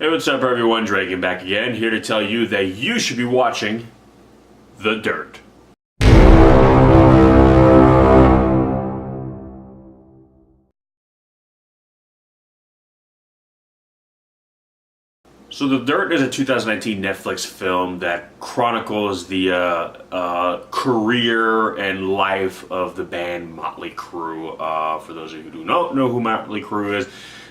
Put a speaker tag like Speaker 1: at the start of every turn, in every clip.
Speaker 1: Hey, what's up everyone? DREAGEN back again, here to tell you that you should be watching The Dirt. So The Dirt is a 2019 Netflix film that chronicles the career and life of the band Motley Crue. For those of you who do not know who Motley Crue is,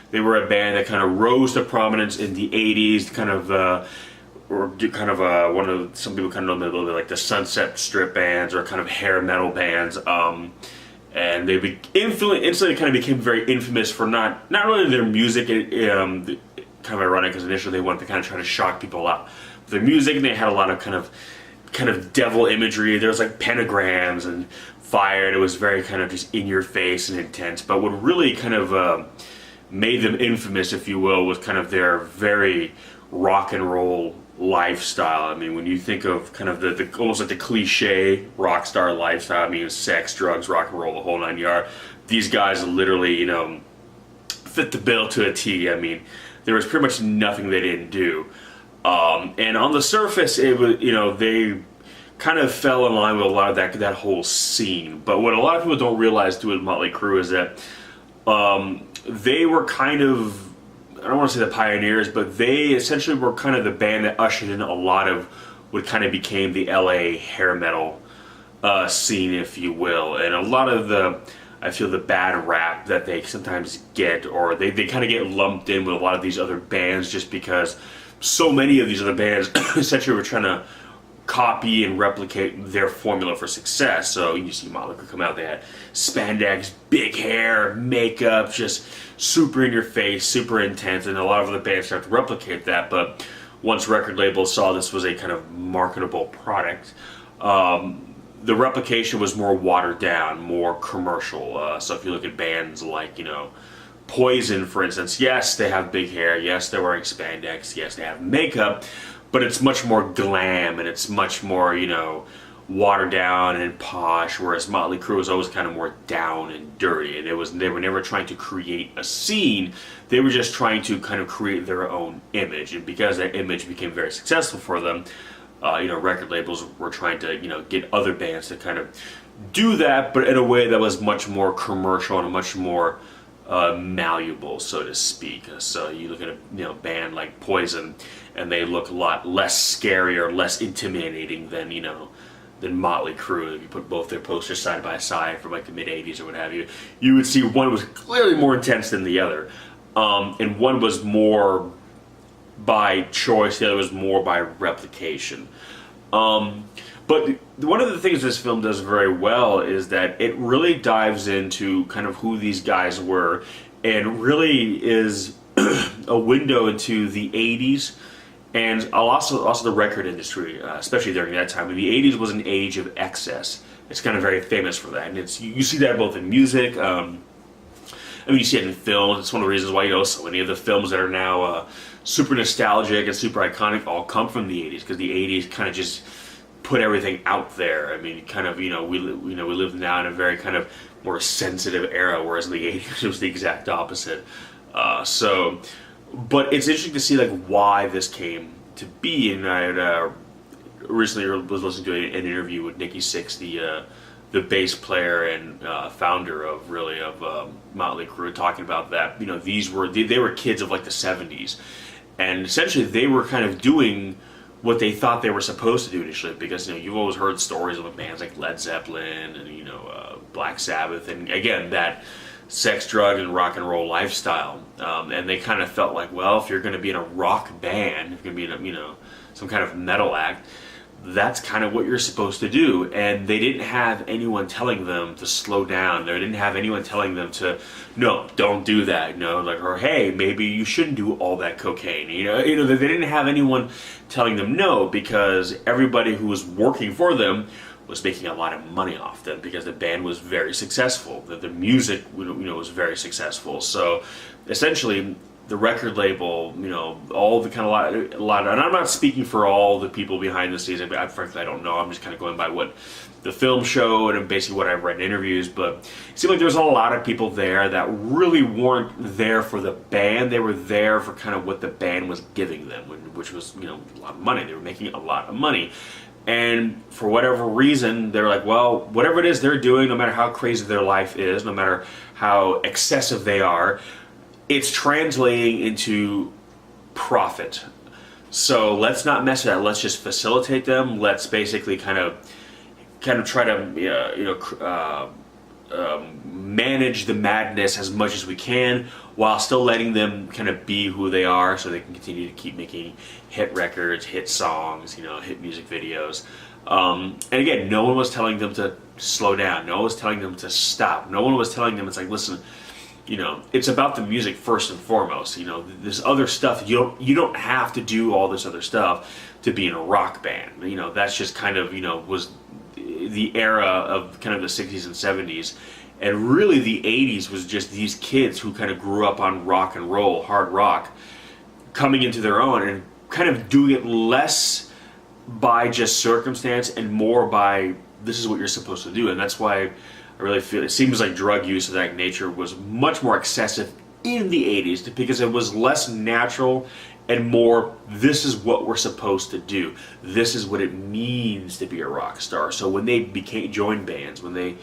Speaker 1: they were a band that kind of rose to prominence in the 80s, one of, some people kind of know them a little bit like the Sunset Strip bands or kind of hair metal bands. And they instantly kind of became very infamous for not really their music. Kind of ironic because initially they wanted to kind of try to shock people out with their music, and they had a lot of kind of devil imagery. There was like pentagrams and fire, and it was very kind of just in your face and intense. But what really kind of made them infamous, if you will, was kind of their very rock and roll lifestyle. I mean, when you think of kind of the almost like the cliche rock star lifestyle, I mean, sex, drugs, rock and roll, the whole nine yards. These guys literally, fit the bill to a T. I mean, there was pretty much nothing they didn't do. And on the surface, it was, they kind of fell in line with a lot of that whole scene. But what a lot of people don't realize too with Motley Crue is that they were kind of, I don't want to say the pioneers, but they essentially were kind of the band that ushered in a lot of what kind of became the LA hair metal scene, if you will. And a lot of I feel the bad rap that they sometimes get, or they kind of get lumped in with a lot of these other bands just because so many of these other bands essentially were trying to copy and replicate their formula for success. So you see Motley Crue come out, they had spandex, big hair, makeup, just super in your face, super intense, and a lot of other bands tried to replicate that. But once record labels saw this was a kind of marketable product, the replication was more watered down, more commercial. So if you look at bands like, Poison, for instance, yes, they have big hair, yes, they're wearing spandex, yes, they have makeup, but it's much more glam and it's much more, watered down and posh, whereas Motley Crue was always kind of more down and dirty. And they were never trying to create a scene, they were just trying to kind of create their own image. And because that image became very successful for them, record labels were trying to, get other bands to kind of do that, but in a way that was much more commercial and much more malleable, so to speak. So you look at a band like Poison, and they look a lot less scary or less intimidating than Motley Crue. If you put both their posters side by side from like the mid '80s or what have you, you would see one was clearly more intense than the other, and one was more by choice, the other was more by replication. But one of the things this film does very well is that it really dives into kind of who these guys were, and really is a window into the 80s and also the record industry, especially during that time. The 80s was an age of excess. It's kind of very famous for that, and you see that both in music. You see it in films. It's one of the reasons why so many of the films that are now super nostalgic and super iconic all come from the 80s, because the 80s kind of just put everything out there. I mean, kind of, we live now in a very kind of more sensitive era, whereas in the 80s it was the exact opposite. But it's interesting to see like why this came to be. And I had, recently was listening to an interview with Nikki Sixx, the bass player and founder of Motley Crue, talking about that. They were kids of like the 70s, and essentially they were kind of doing what they thought they were supposed to do initially, because you've always heard stories of bands like Led Zeppelin and Black Sabbath, and again that sex, drug, and rock and roll lifestyle, and they kind of felt like, well, if you're going to be in a rock band, if you're going to be in some kind of metal act, that's kind of what you're supposed to do. And they didn't have anyone telling them to slow down. They didn't have anyone telling them to, no, don't do that. Or hey, maybe you shouldn't do all that cocaine. They didn't have anyone telling them no, because everybody who was working for them was making a lot of money off them, because the band was very successful. The music, was very successful. So essentially, the record label, all the kind of a lot, and I'm not speaking for all the people behind the scenes. Frankly, I don't know. I'm just kind of going by what the film showed and basically what I've read in interviews. But it seemed like there was a lot of people there that really weren't there for the band. They were there for kind of what the band was giving them, which was a lot of money. They were making a lot of money. And for whatever reason, they're like, well, whatever it is they're doing, no matter how crazy their life is, no matter how excessive they are, it's translating into profit. So let's not mess with that. Let's just facilitate them. Let's basically kind of try to manage the madness as much as we can, while still letting them kind of be who they are, so they can continue to keep making hit records, hit songs, hit music videos. And again, no one was telling them to slow down. No one was telling them to stop. No one was telling them, it's like, listen, it's about the music first and foremost. This other stuff, you don't have to do all this other stuff to be in a rock band. That's just kind of, was the era of kind of the 60s and 70s. And really the 80s was just these kids who kind of grew up on rock and roll, hard rock, coming into their own and kind of doing it less by just circumstance and more by, this is what you're supposed to do. And that's why I really feel it seems like drug use of that nature was much more excessive in the 80s, because it was less natural and more, this is what we're supposed to do. This is what it means to be a rock star. So when they joined bands, when they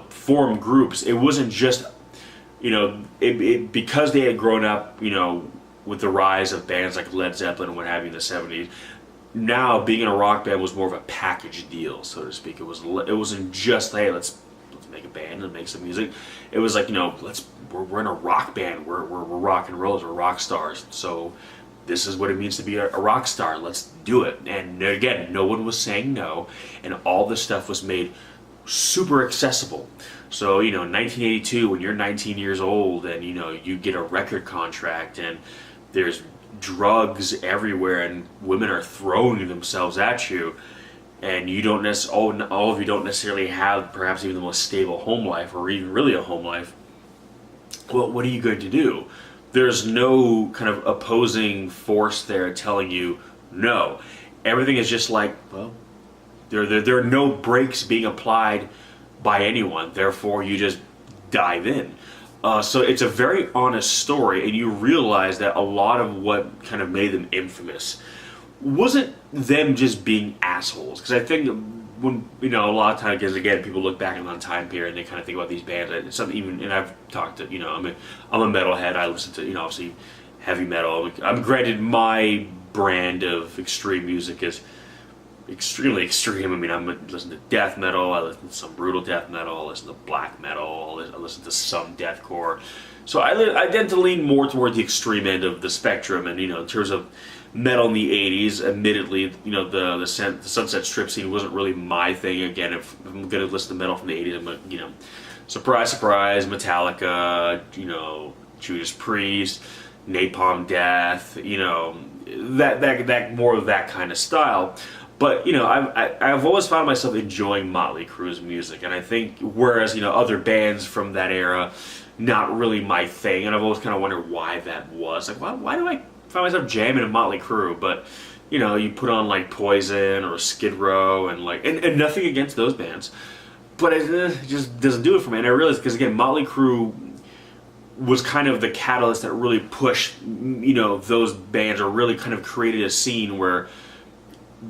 Speaker 1: formed groups, it wasn't just because they had grown up with the rise of bands like Led Zeppelin and what have you in the 70s. Now being in a rock band was more of a package deal, so to speak. It wasn't just, hey, let's make a band and make some music. It was like, we're in a rock band, we're rock and rollers, we're rock stars, so this is what it means to be a rock star, let's do it. And again, no one was saying no, and all this stuff was made super accessible. So 1982, when you're 19 years old and you get a record contract and there's drugs everywhere and women are throwing themselves at you, and you don't all of you don't necessarily have perhaps even the most stable home life, or even really a home life, well, what are you going to do? There's no kind of opposing force there telling you no. Everything is just like, well, there are no brakes being applied by anyone, therefore you just dive in. So it's a very honest story, and you realize that a lot of what kind of made them infamous wasn't them just being assholes. Because I think when a lot of times, because again, people look back on the time period and they kind of think about these bands. It's something even, and I've talked to I'm a metalhead. I listen to obviously heavy metal. I'm granted my brand of extreme music is extremely extreme. I mean, I listen to death metal, I listen to some brutal death metal, I listen to black metal, I listen to some deathcore. So I tend to lean more toward the extreme end of the spectrum. And in terms of metal in the 80s, admittedly, the Sunset Strip scene wasn't really my thing. Again, if I'm going to listen to metal from the 80s, I'm surprise, surprise, Metallica, Judas Priest, Napalm Death, that more of that kind of style. But I've always found myself enjoying Motley Crue's music, and I think whereas other bands from that era, not really my thing, and I've always kind of wondered why that was. Like, why do I find myself jamming to Motley Crue? But you put on like Poison or Skid Row and nothing against those bands, but it just doesn't do it for me. And I realized, because again, Motley Crue was kind of the catalyst that really pushed those bands, or really kind of created a scene where,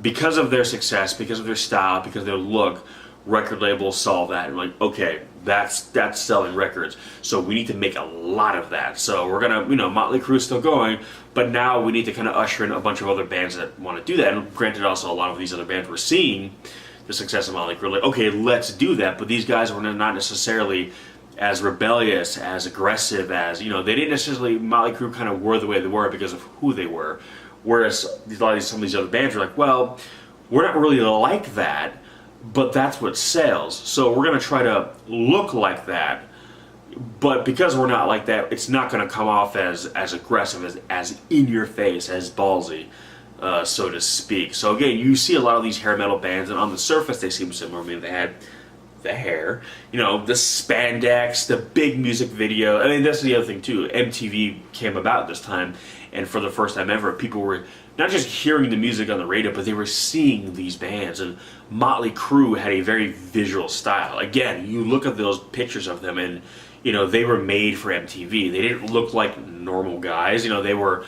Speaker 1: because of their success, because of their style, because of their look, record labels saw that and like, okay, that's selling records, so we need to make a lot of that. So we're gonna, Motley Crue's still going, but now we need to kind of usher in a bunch of other bands that want to do that. And granted, also a lot of these other bands were seeing the success of Motley Crue, like, okay, let's do that. But these guys were not necessarily as rebellious, as aggressive as, they didn't necessarily, Motley Crue kind of were the way they were because of who they were. Whereas some of these other bands are like, well, we're not really like that, but that's what sells. So we're going to try to look like that, but because we're not like that, it's not going to come off as aggressive, as in your face, as ballsy, so to speak. So again, you see a lot of these hair metal bands, and on the surface they seem similar. I mean, they the hair, you know, the spandex, the big music video. I mean, that's the other thing too. MTV came about this time, and for the first time ever, people were not just hearing the music on the radio, but they were seeing these bands. And Motley Crue had a very visual style. Again, you look at those pictures of them, and you know, they were made for MTV. They didn't look like normal guys. You know, they were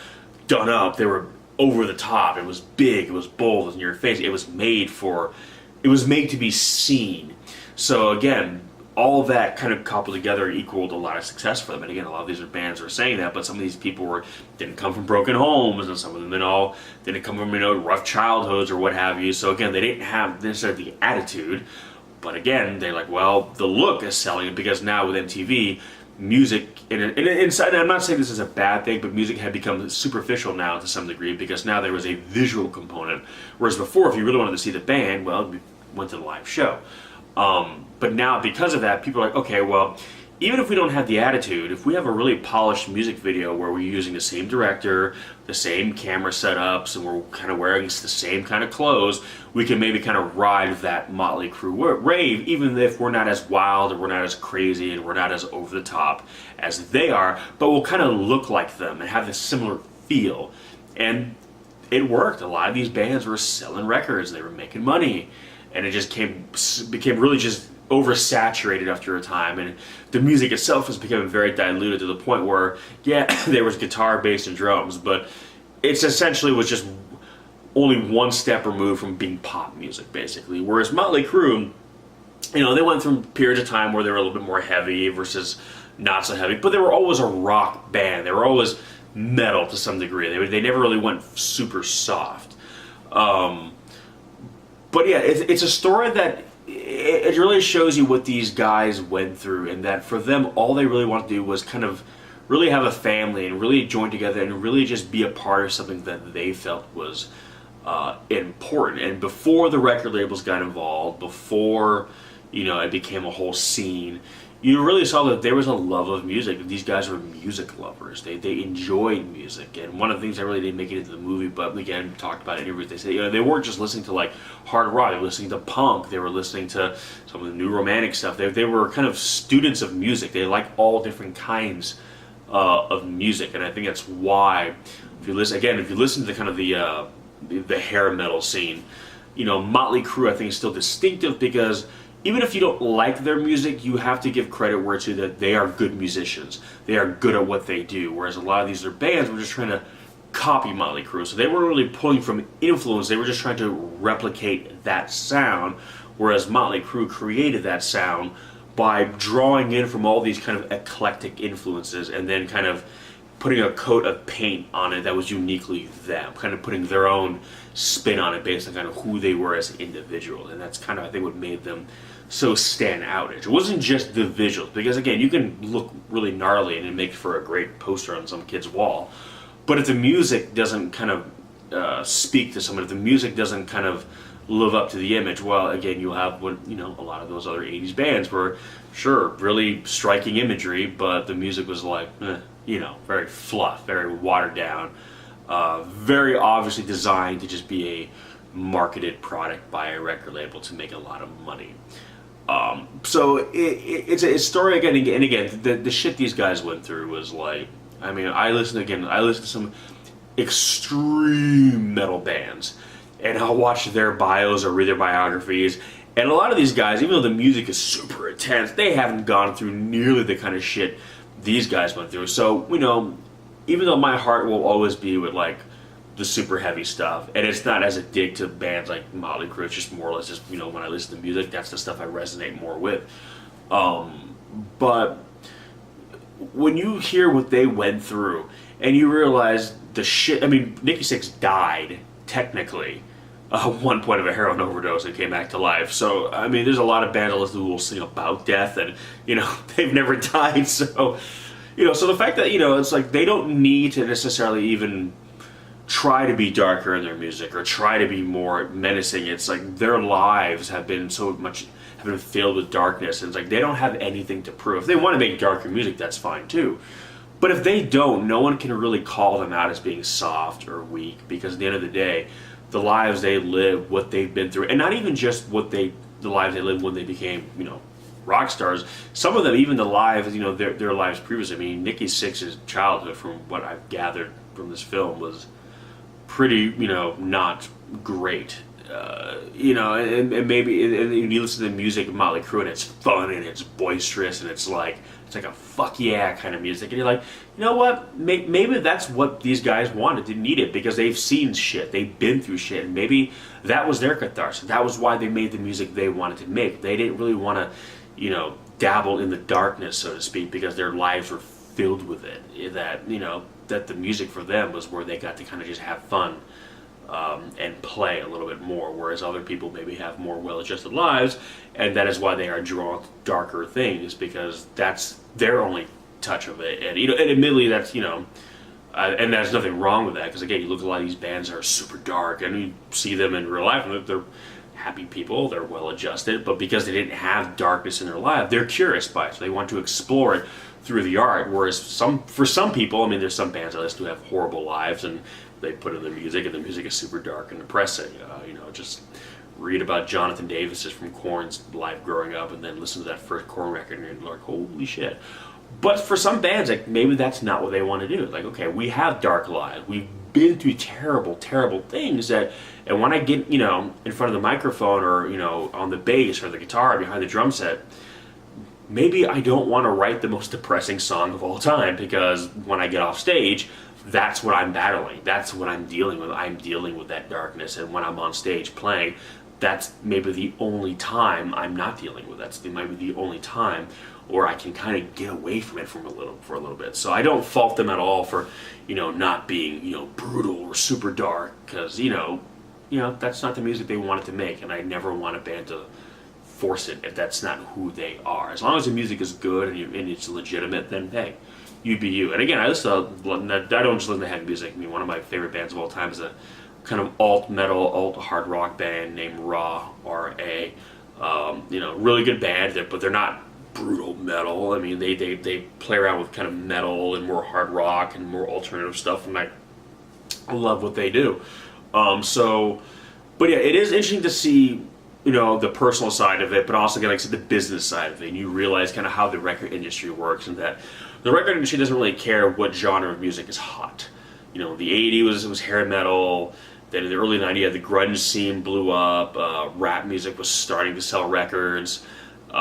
Speaker 1: done up. They were over the top. It was big. It was bold. It was in your face. It was made to be seen. So again, all that kind of coupled together equaled a lot of success for them. And again, a lot of these bands were saying that, but some of these people didn't come from broken homes, and some of them didn't come from, you know, rough childhoods or what have you. So again, they didn't have necessarily the attitude. But again, they're like, well, the look is selling it, because now with MTV, music, and I'm not saying this is a bad thing, but music had become superficial now to some degree, because now there was a visual component. Whereas before, if you really wanted to see the band, well, you went to the live show. But now, because of that, people are like, okay, well, even if we don't have the attitude, if we have a really polished music video where we're using the same director, the same camera setups, and we're kind of wearing the same kind of clothes, we can maybe kind of ride that Motley Crue rave, even if we're not as wild, or we're not as crazy, and we're not as over the top as they are, but we'll kind of look like them and have this similar feel. And it worked. A lot of these bands were selling records, they were making money, and it just became really just oversaturated after a time, and the music itself was becoming very diluted to the point where, yeah, there was guitar, bass, and drums, but it's essentially was just only one step removed from being pop music, basically. Whereas Motley Crue, you know, they went through periods of time where they were a little bit more heavy versus not so heavy, but they were always a rock band. They were always metal to some degree. They never really went super soft. But yeah, it's a story that it really shows you what these guys went through, and that for them, all they really wanted to do was kind of really have a family and really join together and really just be a part of something that they felt was important. And before the record labels got involved, before, you know, it became a whole scene, you really saw that there was a love of music. These guys were music lovers. They enjoyed music. And one of the things that really didn't make it into the movie, but again, talked about it in interviews, they said, you know, they weren't just listening to like hard rock, they were listening to punk, they were listening to some of the new romantic stuff. They were kind of students of music. They liked all different kinds of music. And I think that's why, if you listen to the kind of the hair metal scene, you know, Motley Crue I think is still distinctive, because even if you don't like their music, you have to give credit where it's due, that they are good musicians. They are good at what they do. Whereas a lot of these other bands were just trying to copy Motley Crue. So they weren't really pulling from influence. They were just trying to replicate that sound. Whereas Motley Crue created that sound by drawing in from all these kind of eclectic influences, and then kind of putting a coat of paint on it that was uniquely them, kind of putting their own spin on it based on kind of who they were as individuals. And that's kind of, I think, what made them so stand out. It wasn't just the visuals, because again, you can look really gnarly and it makes for a great poster on some kid's wall, but if the music doesn't kind of speak to someone, if the music doesn't kind of live up to the image, well, again, you'll have what, you know, a lot of those other 80s bands were, sure, really striking imagery, but the music was like, you know, very fluff, very watered down, very obviously designed to just be a marketed product by a record label to make a lot of money. So it's a story again, and again, the shit these guys went through was like, I mean, I listened to some extreme metal bands, and I'll watch their bios or read their biographies, and a lot of these guys, even though the music is super intense, they haven't gone through nearly the kind of shit these guys went through. So, you know, even though my heart will always be with like the super heavy stuff, and it's not as a dig to bands like Motley Crue, it's just more or less just, you know, when I listen to music, that's the stuff I resonate more with. But when you hear what they went through, and you realize the shit, I mean, Nikki Sixx died, technically, one point of a heroin overdose and came back to life. So, I mean, there's a lot of bands I listen to who will sing about death, and, you know, they've never died, so, you know, so the fact that, you know, it's like they don't need to necessarily even try to be darker in their music or try to be more menacing. It's like their lives have been filled with darkness, and it's like they don't have anything to prove. If they want to make darker music, that's fine too. But if they don't, no one can really call them out as being soft or weak, because at the end of the day, the lives they live, what they've been through, and not even just the lives they lived when they became, you know, rock stars. Some of them, even the live, you know, their lives previously. I mean, Nikki Sixx's childhood, from what I've gathered from this film, was pretty, you know, not great. You know, and maybe and you listen to the music of Motley Crue, and it's fun and it's boisterous and it's like a fuck yeah kind of music, and you're like, you know what? Maybe that's what these guys wanted, they needed, because they've seen shit, they've been through shit, and maybe that was their catharsis. That was why they made the music they wanted to make. They didn't really want to, you know, dabble in the darkness, so to speak, because their lives were filled with it. That, you know, that the music for them was where they got to kind of just have fun. And play a little bit more, whereas other people maybe have more well-adjusted lives, and that is why they are drawn to darker things, because that's their only touch of it. And, you know, and admittedly, that's, you know, and there's nothing wrong with that, because again, you look at a lot of these bands that are super dark, and you see them in real life, and they're happy people, they're well-adjusted, but because they didn't have darkness in their life, they're curious by it, so they want to explore it through the art. Whereas for some people, I mean, there's some bands I listen to have horrible lives, and they put in their music, and the music is super dark and depressing. You know, just read about Jonathan Davis's from Korn's life growing up, and then listen to that first Korn record, and you're like, holy shit. But for some bands, like, maybe that's not what they want to do. Like, okay, we have dark lives, we've been through terrible, terrible things, and when I get, you know, in front of the microphone, or, you know, on the bass or the guitar behind the drum set, maybe I don't want to write the most depressing song of all time, because when I get off stage, that's what I'm battling. That's what I'm dealing with. I'm dealing with that darkness, and when I'm on stage playing, that's maybe the only time I'm not dealing with. That's maybe the only time where I can kind of get away from it for a little bit. So I don't fault them at all for, you know, not being, you know, brutal or super dark, because you know that's not the music they wanted to make, and I never want a band to force it if that's not who they are. As long as the music is good and it's legitimate, then hey, you be you. And again, I don't just listen to heavy music. I mean, one of my favorite bands of all time is a kind of alt metal, alt hard rock band named Raw, R-A. You know, really good band, but they're not brutal metal. I mean, they play around with kind of metal and more hard rock and more alternative stuff, and I love what they do. But yeah, it is interesting to see, you know, the personal side of it, but also, again, like I said, the business side of it, and you realize kind of how the record industry works, and that the record industry doesn't really care what genre of music is hot. You know, the 80s was hair metal, then in the early 90s, the grunge scene blew up, rap music was starting to sell records, you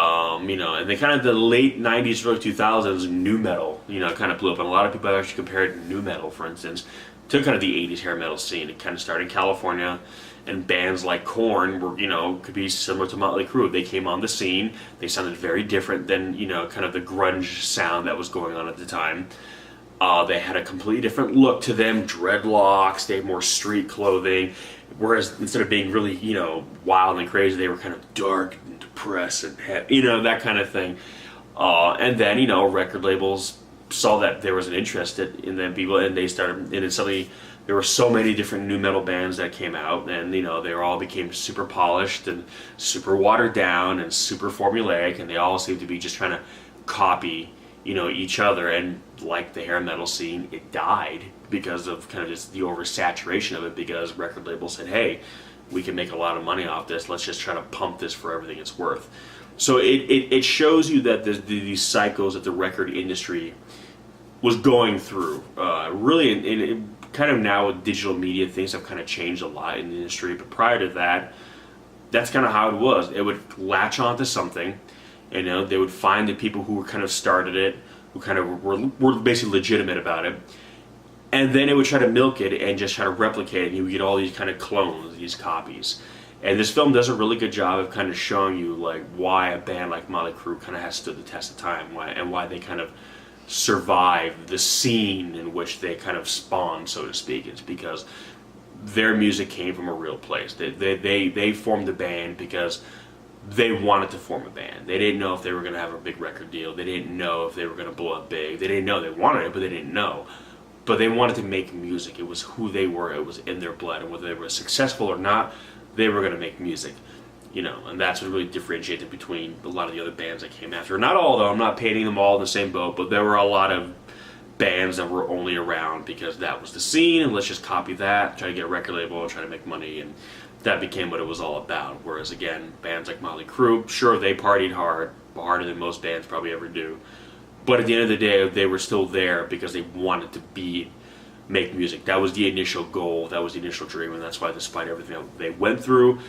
Speaker 1: know, and then kind of the late 90s, early 2000s, nu metal, you know, kind of blew up, and a lot of people actually compared nu metal, for instance, to kind of the 80s hair metal scene. It kind of started in California, and bands like Korn were, you know, could be similar to Motley Crue. They came on the scene. They sounded very different than, you know, kind of the grunge sound that was going on at the time. They had a completely different look to them, dreadlocks, they had more street clothing, whereas instead of being really, you know, wild and crazy, they were kind of dark and depressed and heavy, you know, that kind of thing. And then, you know, record labels saw that there was an interest in them people, and they started, and then suddenly there were so many different nu metal bands that came out, and you know, they all became super polished and super watered down and super formulaic, and they all seemed to be just trying to copy, you know, each other. And like the hair metal scene, it died because of kind of just the oversaturation of it, because record labels said, hey, we can make a lot of money off this, let's just try to pump this for everything it's worth. So it shows you that these cycles that the record industry was going through, really, in kind of now with digital media, things have kind of changed a lot in the industry, but prior to that, that's kind of how it was. It would latch onto something, and, you know, they would find the people who kind of started it, who kind of were basically legitimate about it, and then it would try to milk it and just try to replicate it, and you would get all these kind of clones, these copies. And this film does a really good job of kind of showing you, like, why a band like Motley Crue kind of has stood the test of time, why they kind of survive the scene in which they kind of spawned, so to speak. It's because their music came from a real place. They formed a band because they wanted to form a band. They didn't know if they were going to have a big record deal. They didn't know if they were going to blow up big. They didn't know. They wanted it, but they didn't know. But they wanted to make music. It was who they were. It was in their blood. And whether they were successful or not, they were going to make music. You know, and that's what really differentiated between a lot of the other bands that came after. Not all, though. I'm not painting them all in the same boat, but there were a lot of bands that were only around because that was the scene, and let's just copy that, try to get a record label, try to make money, and that became what it was all about. Whereas, again, bands like Motley Crue, sure, they partied hard, harder than most bands probably ever do. But at the end of the day, they were still there because they wanted to make music. That was the initial goal, that was the initial dream, and that's why despite everything they went through,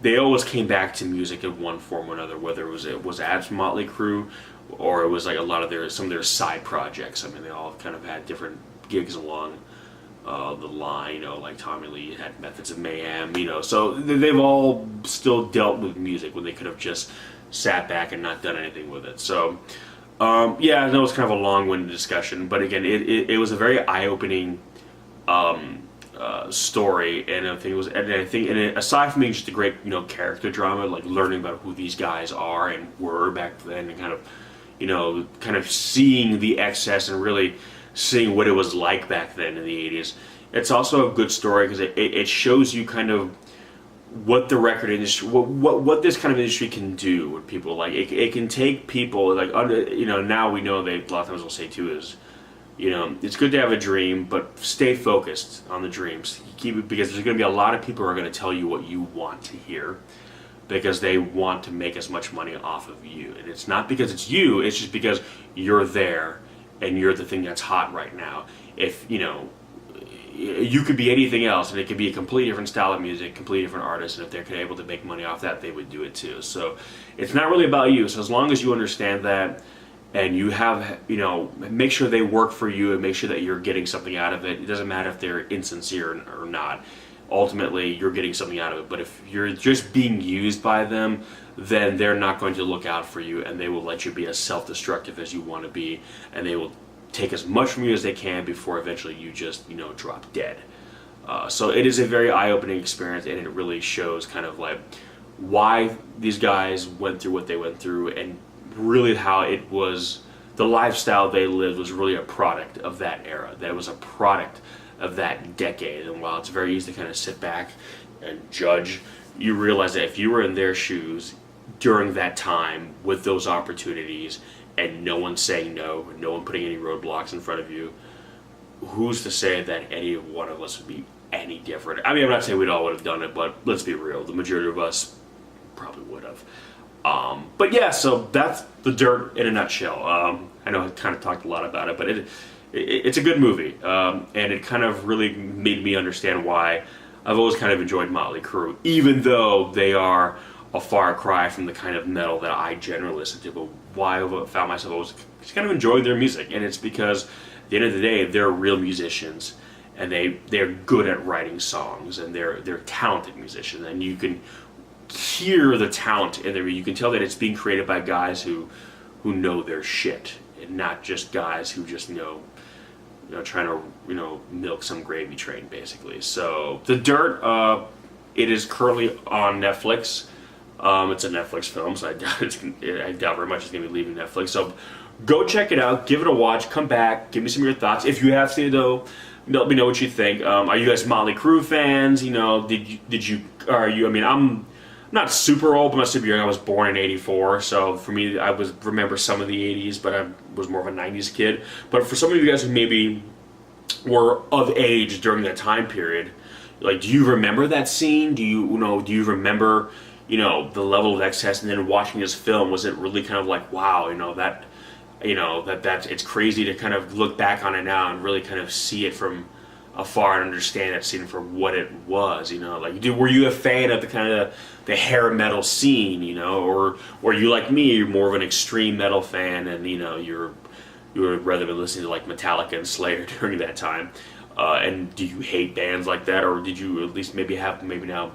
Speaker 1: they always came back to music in one form or another, whether it was as Motley Crue or it was like a lot of some of their side projects. I mean, they all kind of had different gigs along the line, like Tommy Lee had Methods of Mayhem, so they've all still dealt with music when they could have just sat back and not done anything with it. So yeah, I know it's kind of a long-winded discussion, but again, it was a very eye-opening story, and I think aside from being just a great character drama, like learning about who these guys are and were back then, and kind of seeing the excess and really seeing what it was like back then in the 80s. It's also a good story because it shows you kind of what the record industry, what this kind of industry can do with people. Like it can take people like now we know they a lot of times will say too is it's good to have a dream, but stay focused on the dreams. Keep it, because there's going to be a lot of people who are going to tell you what you want to hear because they want to make as much money off of you. And it's not because it's you, it's just because you're there and you're the thing that's hot right now. If you could be anything else, and it could be a completely different style of music, completely different artist, and if they're able to make money off that, they would do it too. So it's not really about you. So as long as you understand that, and you have, make sure they work for you and make sure that you're getting something out of it. It doesn't matter if they're insincere or not. Ultimately, you're getting something out of it. But if you're just being used by them, then they're not going to look out for you, and they will let you be as self-destructive as you want to be, and they will take as much from you as they can before eventually you just, drop dead. So it is a very eye-opening experience, and it really shows kind of like why these guys went through what they went through, and really how it was, the lifestyle they lived was really a product of that era. That was a product of that decade. And while it's very easy to kind of sit back and judge, you realize that if you were in their shoes during that time with those opportunities and no one saying no, no one putting any roadblocks in front of you, who's to say that any one of us would be any different? I mean, I'm not saying we'd all would have done it, but let's be real, the majority of us probably would have. But yeah, so that's The Dirt in a nutshell. I know I kind of talked a lot about it, but it's a good movie, and it kind of really made me understand why I've always kind of enjoyed Motley Crue, even though they are a far cry from the kind of metal that I generally listen to. But why I found myself always just kind of enjoying their music, and it's because at the end of the day, they're real musicians, and they're good at writing songs, and they're talented musicians, and you can hear the talent in there. You can tell that it's being created by guys who know their shit, and not just guys who just trying to milk some gravy train basically. So The Dirt, it is currently on Netflix. It's a Netflix film, so I doubt very much it's gonna be leaving Netflix. So go check it out, give it a watch, come back, give me some of your thoughts. If you have seen it though, let me know what you think. Are you guys Motley Crue fans? Are you? I mean, I'm not super old, but I'm super young. I was born in '84, so for me, I remember some of the '80s, but I was more of a '90s kid. But for some of you guys who maybe were of age during that time period, like, do you remember that scene? Do you remember the level of excess? And then watching this film, was it really kind of like, wow, that's it's crazy to kind of look back on it now and really kind of see it from afar and understand that scene for what it was, were you a fan of the kind of the hair metal scene, or were you like me, you're more of an extreme metal fan, and you would rather be listening to like Metallica and Slayer during that time, and do you hate bands like that, or did you at least maybe now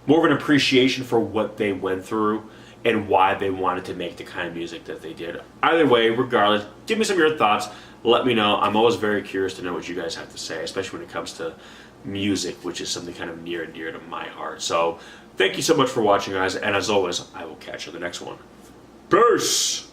Speaker 1: more of an appreciation for what they went through and why they wanted to make the kind of music that they did? Either way, regardless, give me some of your thoughts. Let me know. I'm always very curious to know what you guys have to say, especially when it comes to music, which is something kind of near and dear to my heart. So thank you so much for watching, guys, and as always, I will catch you on the next one. Peace!